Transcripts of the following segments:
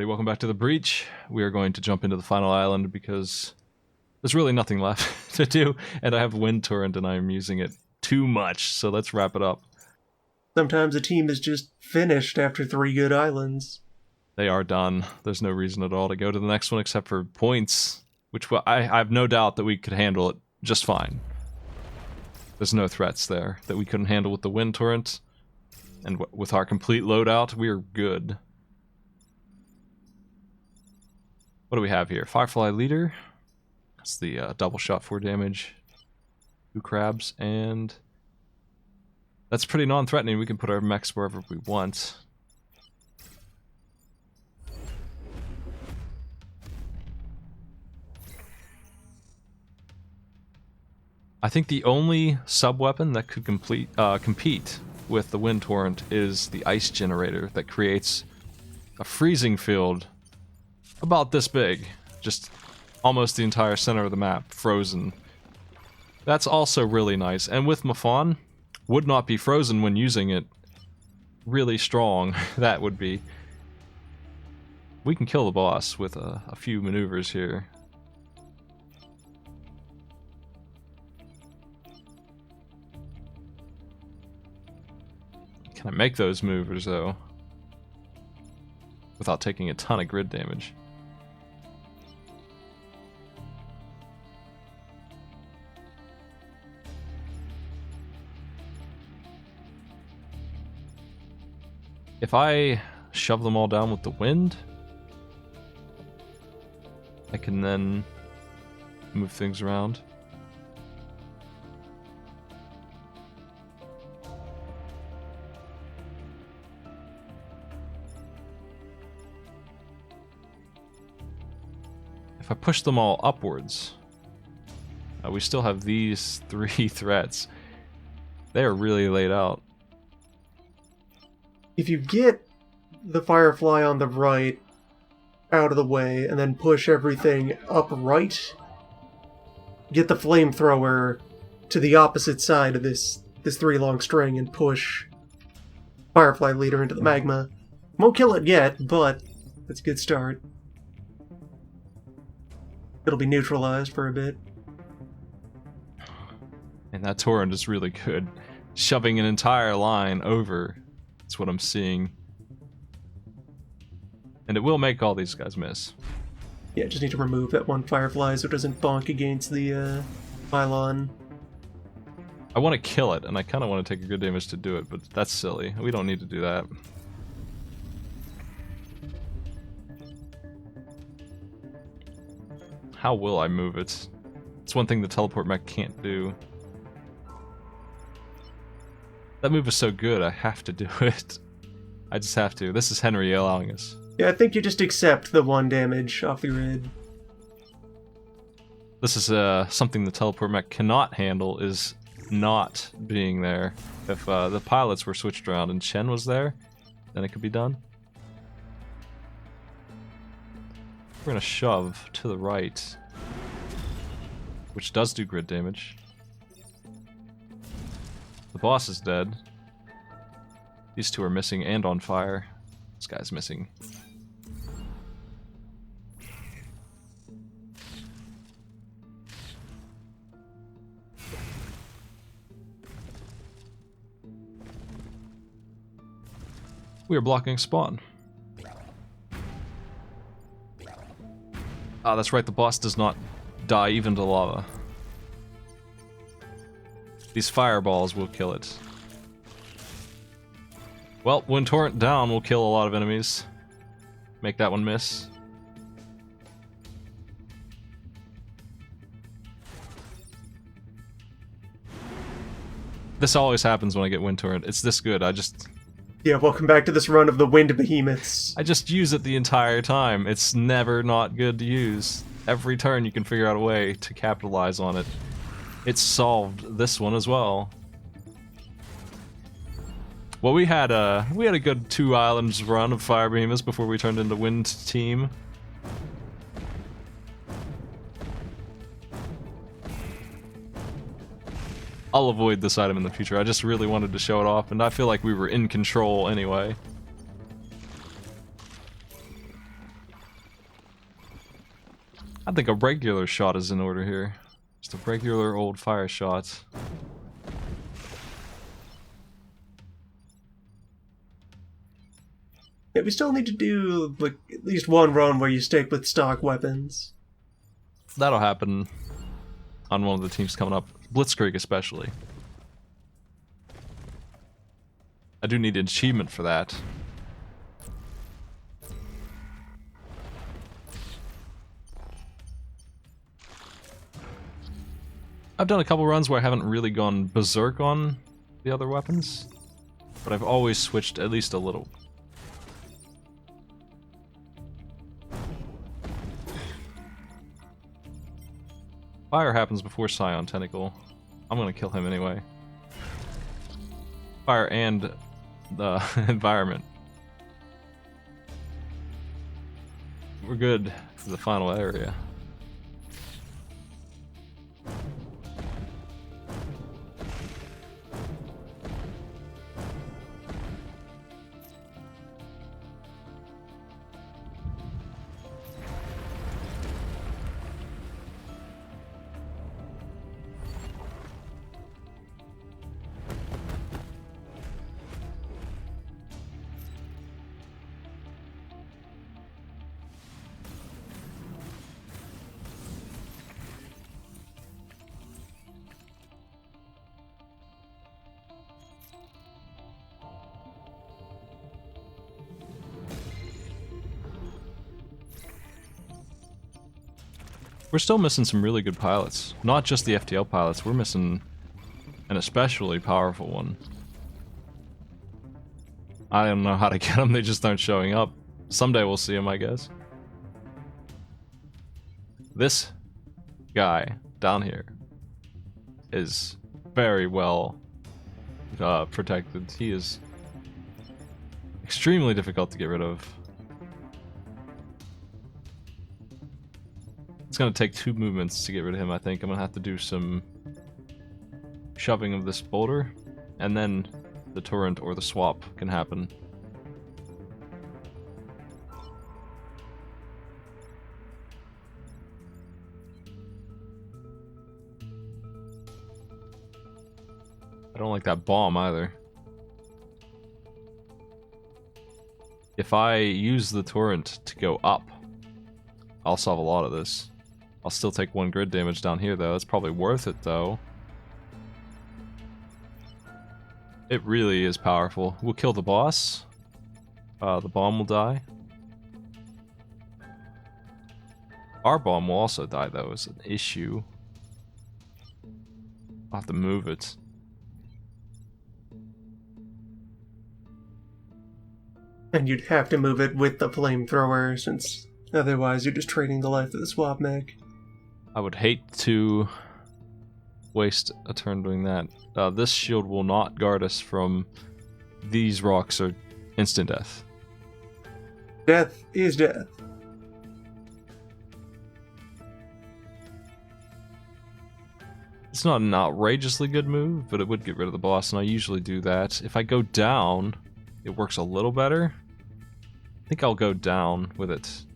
everybody, welcome back to the Breach. We are going to jump into the final island because there's really nothing left to do, and I have Wind Torrent and I am using it too much, so let's wrap it up. Sometimes a team is just finished after 3 good islands. They are done. There's no reason at all to go to the next one except for points, which I have no doubt that we could handle it just fine. There's no threats there that we couldn't handle with the Wind Torrent, and with our complete loadout, we are good. What do we have here? Firefly Leader. That's the double shot 4 damage. 2 crabs, and that's pretty non-threatening. We can put our mechs wherever we want. I think the only sub-weapon that could compete with the Wind Torrent is the Ice Generator that creates a freezing field about this big, just almost the entire center of the map, frozen. That's also really nice, and with Mafan, would not be frozen when using it. Really strong, that would be. We can kill the boss with a few maneuvers here. Can I make those maneuvers, though, without taking a ton of grid damage? If I shove them all down with the wind, I can then move things around. If I push them all upwards, we still have these 3 threats. They are really laid out. If you get the Firefly on the right out of the way and then push everything upright, get the Flamethrower to the opposite side of this 3 long string and push Firefly Leader into the magma. Won't kill it yet, but it's a good start. It'll be neutralized for a bit. And that torrent is really good. Shoving an entire line over. That's what I'm seeing. And it will make all these guys miss. Yeah, just need to remove that one Firefly so it doesn't bonk against the pylon. I want to kill it, and I kind of want to take a good damage to do it, but that's silly. We don't need to do that. How will I move it? It's one thing the teleport mech can't do. That move is so good, I have to do it. I just have to. This is Henry allowing us. Yeah, I think you just accept the 1 damage off the grid. This is something the teleport mech cannot handle, is not being there. If the pilots were switched around and Chen was there, then it could be done. We're gonna shove to the right, which does do grid damage. The boss is dead. These 2 are missing and on fire. This guy's missing. We are blocking spawn. Ah, that's right, the boss does not die even to lava. These fireballs will kill it. Well, Wind Torrent down will kill a lot of enemies. Make that one miss. This always happens when I get Wind Torrent. It's this good, Yeah, welcome back to this run of the Wind Behemoths. I just use it the entire time. It's never not good to use. Every turn you can figure out a way to capitalize on it. It's solved this one as well. Well, we had a good 2 islands run of Fire Behemoths before we turned into Wind Team. I'll avoid this item in the future. I just really wanted to show it off, and I feel like we were in control anyway. I think a regular shot is in order here. Just a regular old fire shot. Yeah, we still need to do like at least one run where you stick with stock weapons. That'll happen on one of the teams coming up. Blitzkrieg especially. I do need an achievement for that. I've done a couple runs where I haven't really gone berserk on the other weapons, but I've always switched at least a little. Fire happens before Scion Tentacle. I'm gonna kill him anyway. Fire and the environment. We're good for the final area. We're still missing some really good pilots. Not just the FTL pilots, we're missing an especially powerful one. I don't know how to get them, they just aren't showing up. Someday we'll see them, I guess. This guy down here is very well protected. He is extremely difficult to get rid of. It's gonna take 2 movements to get rid of him, I think. I'm gonna have to do some shoving of this boulder, and then the torrent or the swap can happen. I don't like that bomb either. If I use the torrent to go up, I'll solve a lot of this. I'll still take 1 grid damage down here though. It's probably worth it though. It really is powerful. We'll kill the boss. The bomb will die. Our bomb will also die though, is an issue. I'll have to move it. And you'd have to move it with the flamethrower, since otherwise you're just trading the life of the swap mech. I would hate to waste a turn doing that. This shield will not guard us from these rocks or instant death. Death is death. It's not an outrageously good move, but it would get rid of the boss, and I usually do that. If I go down, it works a little better. I think I'll go down with it.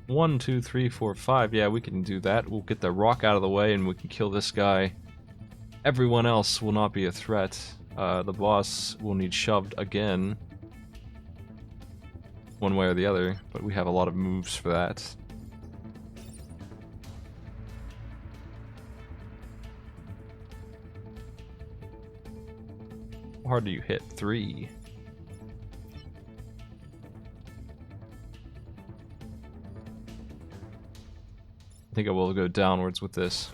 1, 2, 3, 4, 5. Yeah, we can do that. We'll get the rock out of the way and we can kill this guy. Everyone else will not be a threat. The boss will need shoved again. One way or the other, but we have a lot of moves for that. How hard do you hit? 3. I think I will go downwards with this.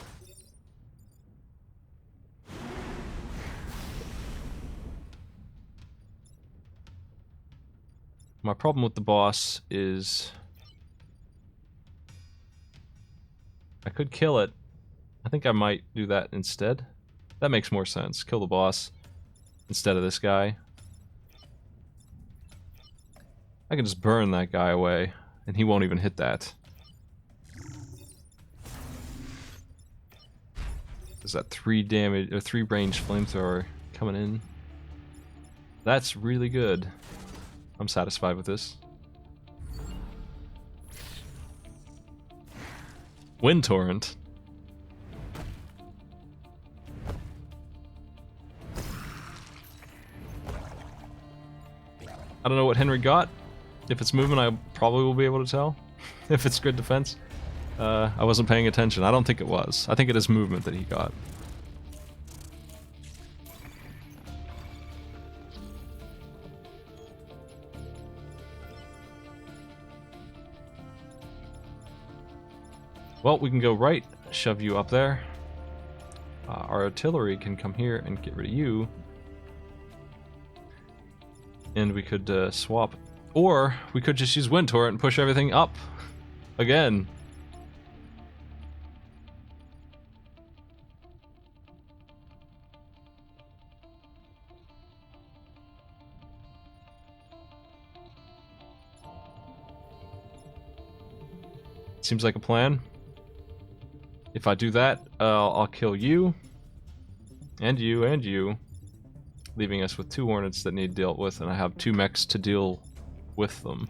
My problem with the boss is I could kill it. I think I might do that instead. That makes more sense. Kill the boss instead of this guy. I can just burn that guy away and he won't even hit that. There's that 3 damage or 3 range flamethrower coming in. That's really good. I'm satisfied with this. Wind Torrent. I don't know what Henry got. If it's movement, I probably will be able to tell. If it's grid defense. I wasn't paying attention. I don't think it was. I think it is movement that he got. Well, we can go right, shove you up there. Our artillery can come here and get rid of you. And we could swap. Or we could just use Wind Torrent and push everything up again. Seems like a plan. If I do that, I'll kill you, and you, and you, leaving us with 2 Hornets that need dealt with, and I have 2 mechs to deal with them.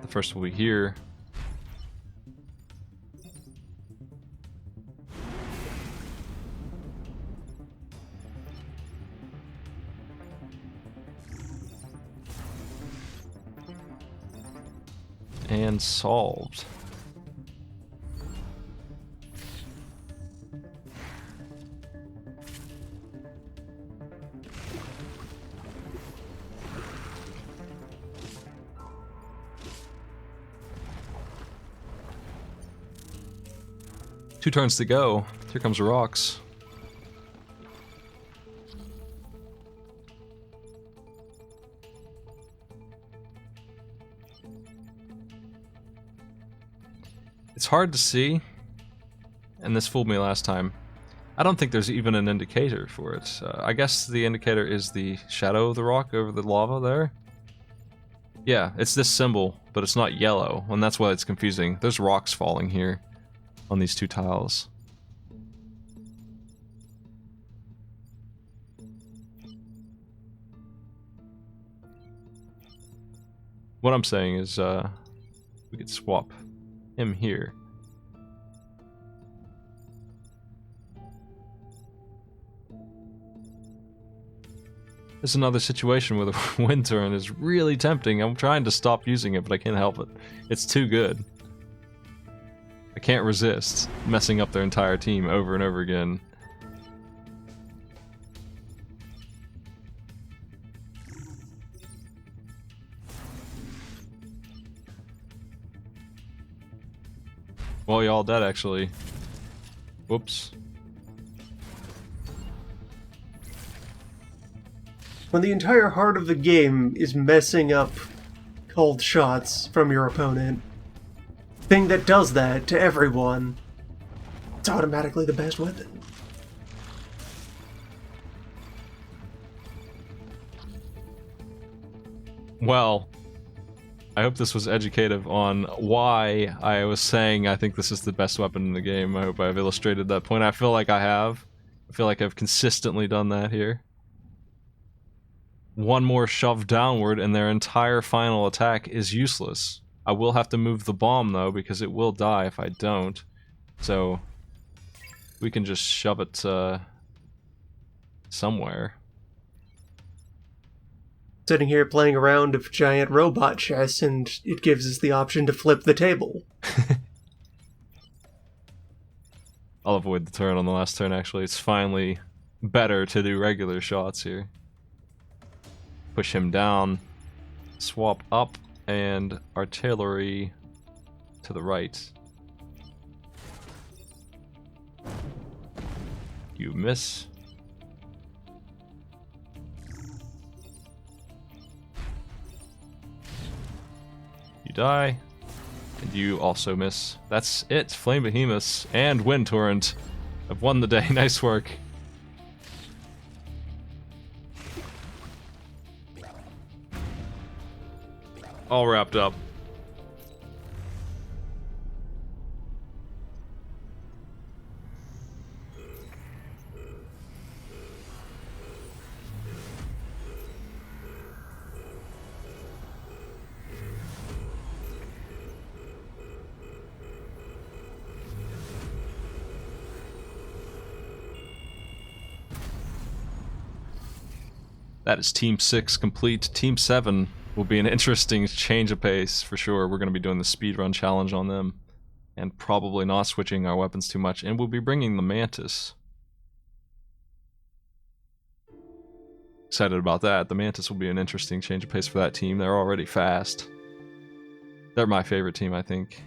The first will be here. And solved. Two turns to go. Here comes rocks. It's hard to see, and this fooled me last time. I don't think there's even an indicator for it. I guess the indicator is the shadow of the rock over the lava there. Yeah, it's this symbol, but it's not yellow, and that's why it's confusing. There's rocks falling here on these 2 tiles. What I'm saying is, we could swap him here. There's another situation where the Wind Torrent is really tempting. I'm trying to stop using it, but I can't help it. It's too good. I can't resist messing up their entire team over and over again. Well, y'all dead, actually. Whoops. When the entire heart of the game is messing up cold shots from your opponent, thing that does that to everyone, it's automatically the best weapon. Well, I hope this was educative on why I was saying I think this is the best weapon in the game. I hope I've illustrated that point. I feel like I have. I feel like I've consistently done that here. One more shove downward and their entire final attack is useless. I will have to move the bomb though, because it will die if I don't. So we can just shove it somewhere. Sitting here playing a round of giant robot chess, and it gives us the option to flip the table. I'll avoid the turn on the last turn, actually. It's finally better to do regular shots here. Push him down, swap up, and artillery to the right. You miss. You die. And you also miss. That's it. Flame Behemoths and Wind Torrent have won the day. Nice work. All wrapped up. That is Team 6 complete. Team 7 will be an interesting change of pace for sure. We're going to be doing the speedrun challenge on them. And probably not switching our weapons too much. And we'll be bringing the Mantis. Excited about that. The Mantis will be an interesting change of pace for that team. They're already fast. They're my favorite team, I think.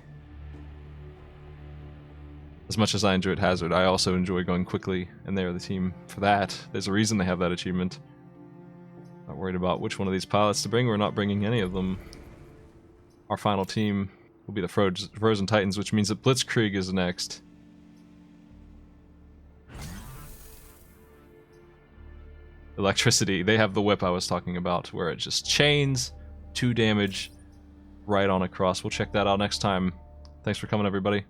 As much as I enjoyed Hazard, I also enjoy going quickly, and they're the team for that. There's a reason they have that achievement. Not worried about which one of these pilots to bring. We're not bringing any of them. Our final team will be the Frozen Titans, which means that Blitzkrieg is next. Electricity. They have the whip I was talking about, where it just chains 2 damage right on across. We'll check that out next time. Thanks for coming, everybody.